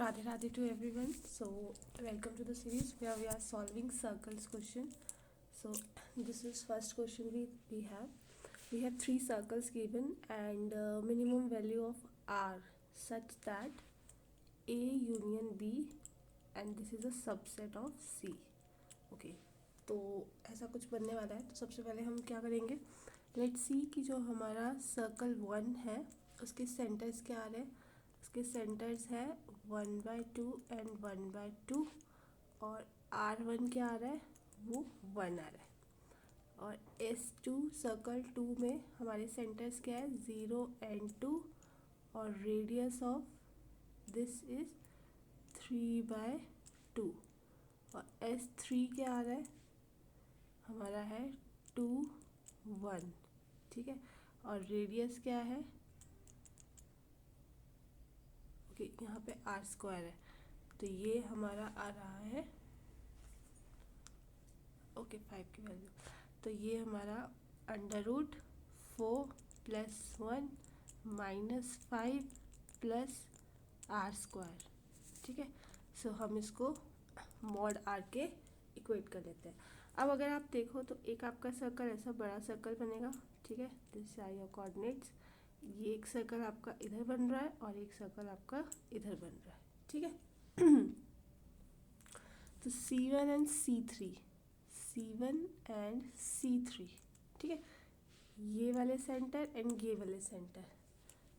Radhe Radhe to everyone. So welcome to the series where we are solving circles question. So this is first question we have. We have three circles given and minimum value of R such that A union B and this is a subset of C. Okay. तो ऐसा कुछ बनने वाला है. तो सबसे पहले हम क्या करेंगे, लेट्स सी कि जो हमारा सर्कल 1 है उसके सेंटर्स क्या आ रहे हैं. उसके सेंटर्स है 1/2 एंड 1/2 और R1 क्या आ रहा है, वो 1 आ रहा है. और S2 सर्कल 2 में हमारे सेंटर्स क्या है, 0 एंड 2 और रेडियस ऑफ दिस इज 3/2 और S3 क्या आ रहा है, हमारा है 2 1. ठीक है. और रेडियस क्या है, ओके यहाँ पे R² है तो ये हमारा आ रहा है ओके 5 की वैल्यू. तो ये हमारा √4 + 1 - 5 + R². ठीक है. सो हम इसको मॉड R के इक्वेट कर लेते हैं. अब अगर आप देखो तो एक आपका सर्कल ऐसा बड़ा सर्कल बनेगा. ठीक है. This are your coordinates. ये एक सर्कल आपका इधर बन रहा है और एक सर्कल आपका इधर बन रहा है. ठीक है. तो C1 and C3, C1 and C3. ठीक है. ये वाले सेंटर एंड ये वाले सेंटर.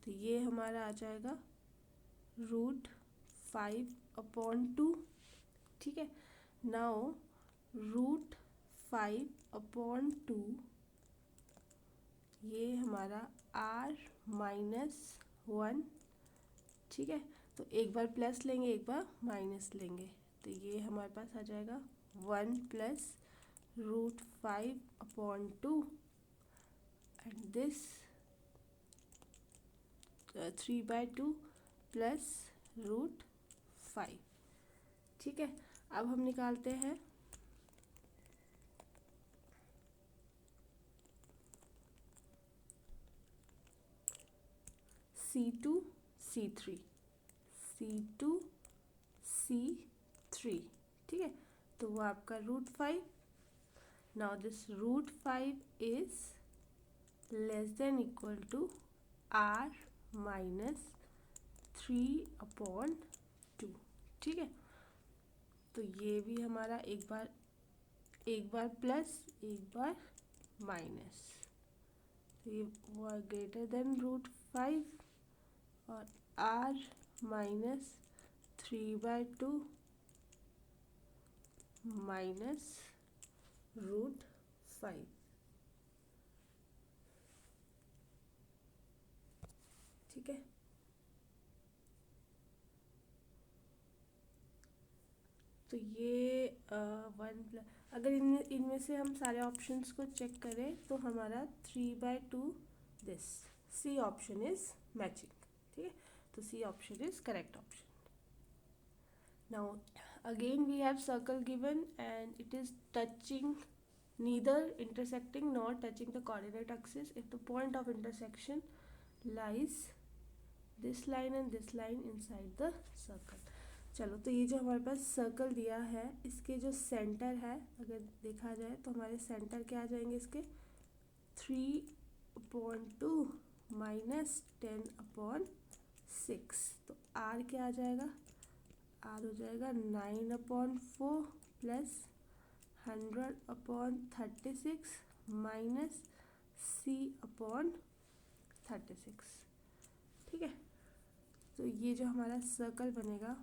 तो ये हमारा आ जाएगा √5/2. ठीक है. नाउ √5/2 ये हमारा R-1. ठीक है. तो एक बार प्लस लेंगे एक बार माइनस लेंगे तो ये हमारे पास आ जाएगा 1 + √5/2 एंड दिस 3/2 + √5. ठीक है. अब हम निकालते हैं C2 C3 C2 C3. ठीक है. तो वो आपका √5. Now this √5 is less than equal to R - 3/2. ठीक है. तो ये भी हमारा एक बार प्लस एक बार माइनस. तो ये वो ग्रेटर देन √5 और R - 3/2 माइनस √5. ठीक है. तो ये 1 अगर इनमें से हम सारे ऑप्शंस को चेक करें तो हमारा 3/2 this C option is matching. ठीक है. तो C option is correct option. Now again we have circle given and it is touching neither intersecting nor touching the coordinate axis if the point of intersection lies this line and this line inside the circle. चलो. तो ये जो हमारे पास circle दिया है इसके जो centre है अगर देखा जाए तो हमारे सेंटर क्या आ जाएंगे इसके 3/2 - 10/6. तो R क्या आ जाएगा, R हो जाएगा 9/4 + 100/36 माइनस C/36. ठीक है. तो ये जो हमारा सर्कल बनेगा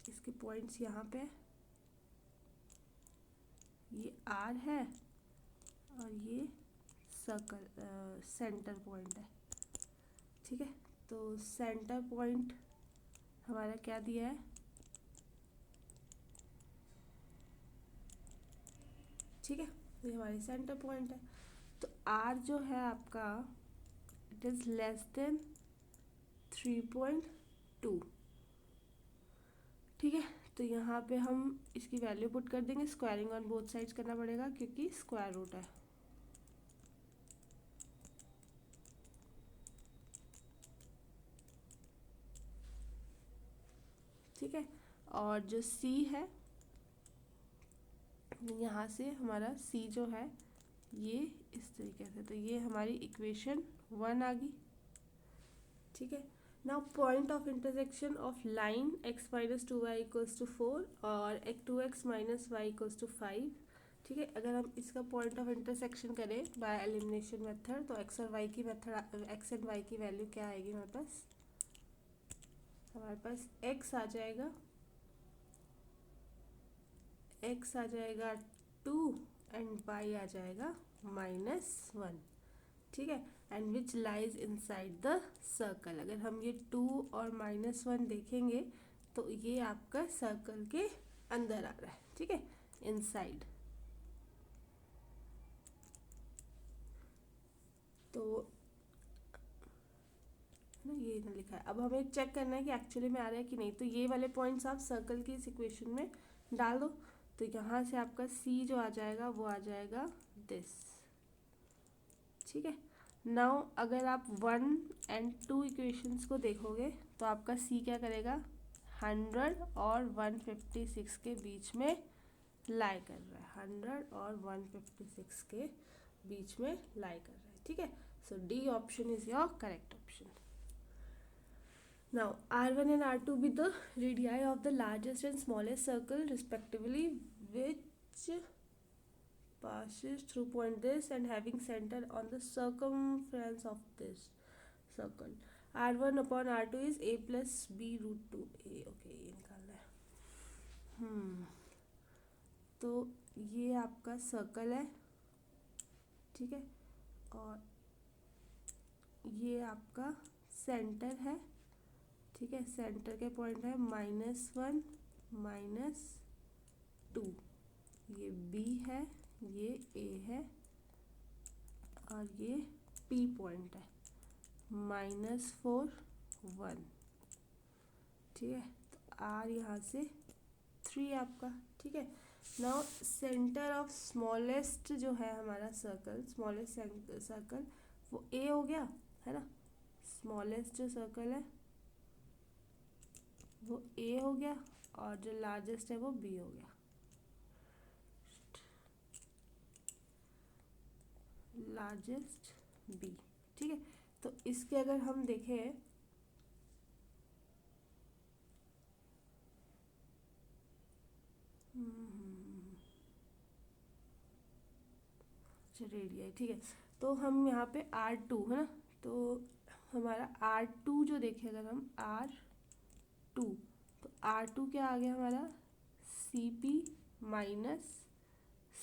इसके पॉइंट्स यहाँ पे ये R है और ये सर्कल सेंटर पॉइंट है. ठीक है. तो सेंटर पॉइंट हमारा क्या दिया है, ठीक है. ये हमारी सेंटर पॉइंट है. तो R जो है आपका इट इज़ लेस देन 3.2. ठीक है. तो यहाँ पे हम इसकी वैल्यू पुट कर देंगे. स्क्वायरिंग ऑन बोथ साइड्स करना पड़ेगा क्योंकि स्क्वायर रूट है. ठीक है। और जो C है, यहाँ से हमारा C जो है ये इस तरीके से, तो ये हमारी इक्वेशन 1 आ गई। ठीक है। Now point of intersection of line x minus 2y equals to 4 और 2x minus Y equals to 5। ठीक है, अगर हम इसका पॉइंट ऑफ इंटरसेक्शन करें बाय एलिमिनेशन मेथड, तो x और y की मेथड, x एंड y की वैल्यू क्या आएगी हमारे पास x आ जाएगा, x आ जाएगा 2 एंड y आ जाएगा -1। ठीक है, and which lies inside the circle. अगर हम ये 2 और -1 देखेंगे तो ये आपका सर्कल के अंदर आ रहा है। ठीक है, इनसाइड। तो ना ये ना लिखा है, अब हमें चेक करना है कि एक्चुअली में आ रहा है कि नहीं। तो ये वाले पॉइंट्स आप सर्कल की इस इक्वेशन में डाल दो, तो यहाँ से आपका C जो आ जाएगा वो आ जाएगा दिस। ठीक है, नाउ अगर आप 1 एंड 2 इक्वेशंस को देखोगे तो आपका C क्या करेगा, 100 और 156 के बीच में लाई कर रहा है, 100 और 156 के बीच में लाई कर रहा है। ठीक है, सो D option is your correct option. Now R1 and R2 be the radii of the largest and smallest circle respectively, which passes through point this and having center on the circumference of this circle. R1 upon R2 is A plus B root 2A. Okay, ये निकालना है। तो ये आपका circle है। ठीक है, और ये आपका सेंटर है। ठीक है, सेंटर के पॉइंट है -1 -2, ये B है, ये A है, और ये P पॉइंट है -4 1। ठीक है, तो R यहाँ से 3 आपका। ठीक है, नाउ सेंटर ऑफ स्मॉलेस्ट जो है हमारा सर्कल, स्मॉलेस्ट सर्कल वो A हो गया है ना। स्मॉलेस्ट जो सर्कल है वो A हो गया, और जो लार्जेस्ट है वो B हो गया। Largest B। ठीक है, तो इसके अगर हम देखें रेडियस। ठीक है, तो हम यहाँ पे R2 है ना, तो हमारा R2 जो देखें अगर हम R2, तो R2 क्या आ गया हमारा, CP minus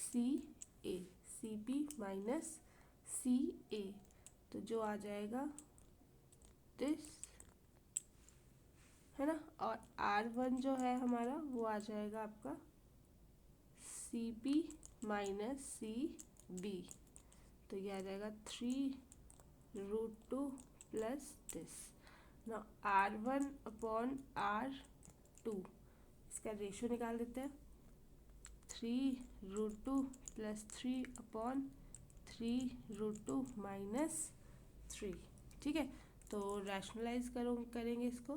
CA, CP minus CA, तो जो आ जाएगा दिस है ना। और R1 जो है हमारा वो आ जाएगा आपका CP माइनस CB, तो ये आ जाएगा 3√2 प्लस दिस। ना R1 अपॉन R2, इसका रेशो निकाल देते हैं, 3√2 प्लस 3 अपॉन 3√2 माइनस 3। ठीक है, तो रैशनलाइज करेंगे इसको,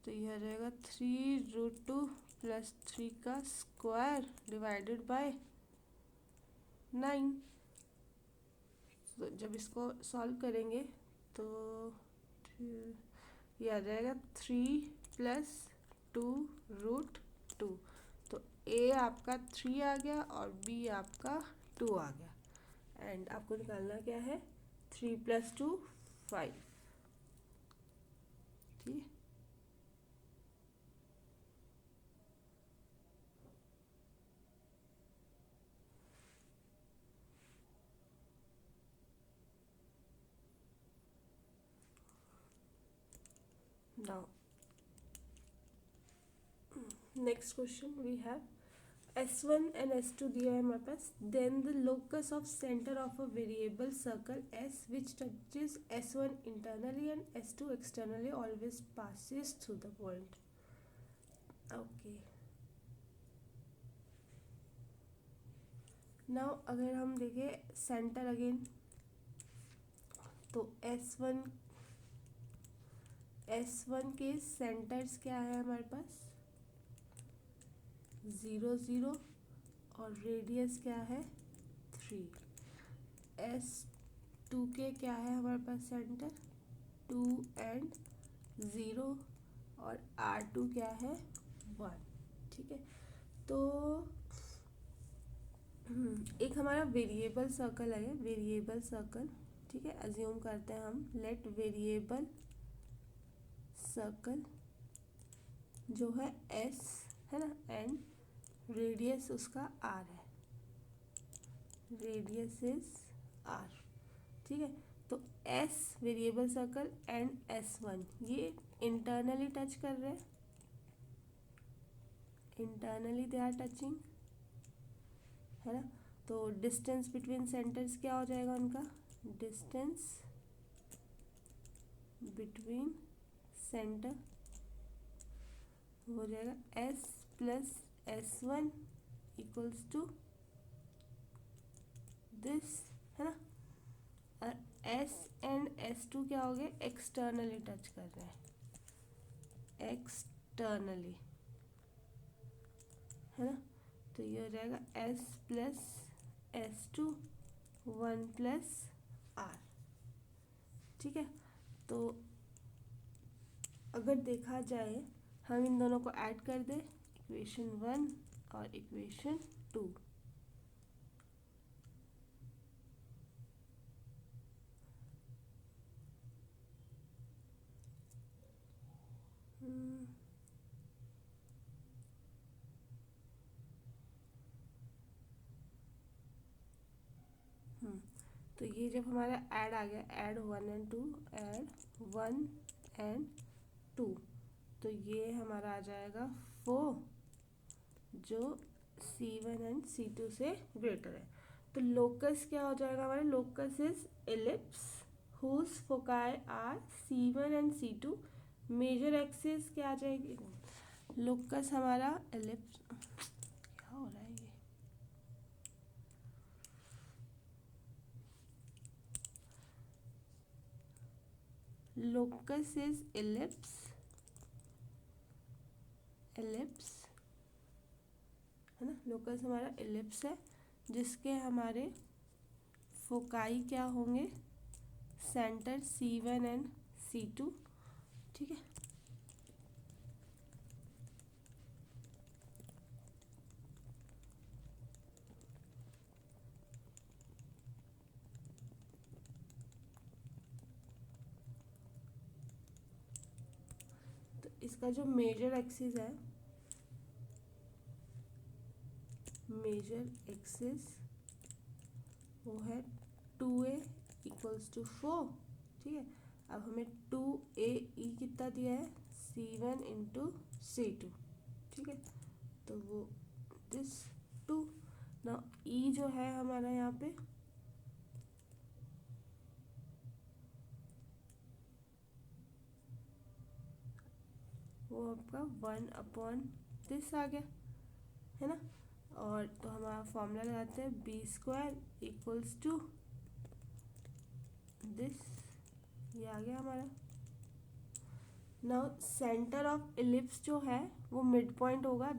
तो यह आ जाएगा 3√2 प्लस 3 का स्क्वायर डिवाइडेड बाय 9। तो जब इसको सॉल्व करेंगे तो ये आ जाएगा 3 प्लस 2√2, तो A आपका 3 आ गया और B आपका 2 आ गया। एंड आपको निकालना क्या है, 3 + 2 5। ठीक, now next question we have S1 and S2 दिया है हमारे पास। Then the locus of center of a variable circle S which touches S1 internally and S2 externally always passes through the point. Okay. Now अगर हम देखें centre again, तो S1 S1 के centres क्या है हमारे पास 0 0 और रेडियस क्या है 3। S2 के क्या है हमारे पास सेंटर 2 एंड 0 और R2 क्या है 1। ठीक है, तो एक हमारा वेरिएबल सर्कल है, वेरिएबल सर्कल। ठीक है, अज्यूम करते हैं हम, लेट वेरिएबल सर्कल जो है S है ना, एंड रेडियस उसका R है, रेडियस इज R। ठीक है, तो S variable circle and S1 ये इंटरनली टच कर रहे हैं, इंटरनली दे आर टचिंग, है ना। तो डिस्टेंस बिटवीन सेंटर्स क्या हो जाएगा उनका, डिस्टेंस बिटवीन सेंटर हो जाएगा S plus S1 equals to this, है ना। और S एंड S2 क्या हो गए, एक्सटर्नली टच कर रहे हैं, एक्सटर्नली, है ना। तो ये हो जाएगा S plus S2 1 plus R। ठीक है, तो अगर देखा जाए हम इन दोनों को ऐड कर दें, इक्वेशन 1 और इक्वेशन 2, तो ये जब हमारा ऐड आ गया, ऐड 1 एंड 2, ऐड 1 एंड 2, तो ये हमारा आ जाएगा 4 जो C1 एंड C2 से ग्रेटर है। तो लोकस क्या हो जाएगा हमारा, locus is ellipse whose foci are C1 and C2। Major axis क्या आ जाएगी, लोकस हमारा एलिप्स, क्या हो रहा है ये, लोकस इज एलिप्स, एलिप्स, है ना। लोकस हमारा एलिप्स है जिसके हमारे फोकाई क्या होंगे, सेंटर C1 एंड C2। ठीक है, तो इसका जो मेजर एक्सिस है, मेजर एक्सिस वो है 2a इक्वल्स टू 4। ठीक है, अब हमें 2AE कितना दिया है, C1 इंटू C2। ठीक है, तो वो दिस 2 ना, E जो है हमारा यहाँ पे वो आपका 1/दिस आ गया, है ना। और तो हमारा फॉर्मूला लगाते हैं, B² इक्वल्स टू दिस, ये आ गया हमारा। नाउ सेंटर ऑफ इलिप्स जो है वो मिड पॉइंट होगा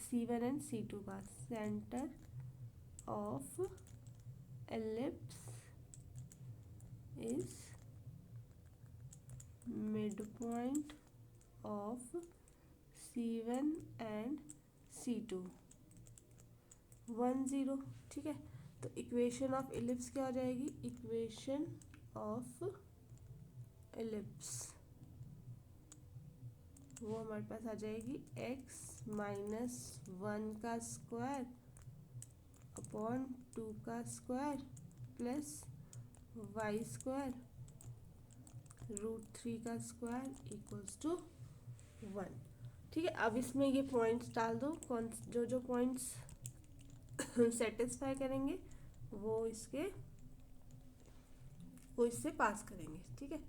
C1 एंड C2 का, centre of ellipse is mid point of C1 and C2 1 0। ठीक है, तो इक्वेशन ऑफ इलिप्स क्या हो जाएगी, इक्वेशन ऑफ इलिप्स वो हमारे पास आ जाएगी x माइनस 1 का स्क्वायर अपॉन 2 का स्क्वायर प्लस y² √3 का स्क्वायर इक्वल्स टू 1। ठीक है, अब इसमें ये पॉइंट्स डाल दो, कौन जो जो पॉइंट्स सेटिस्फाई करेंगे वो इससे पास करेंगे। ठीक है,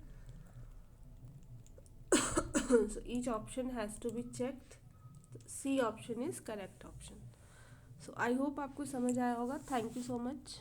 so each option has to be checked, C option is correct option। so I hope आपको समझ आया होगा। Thank you so much.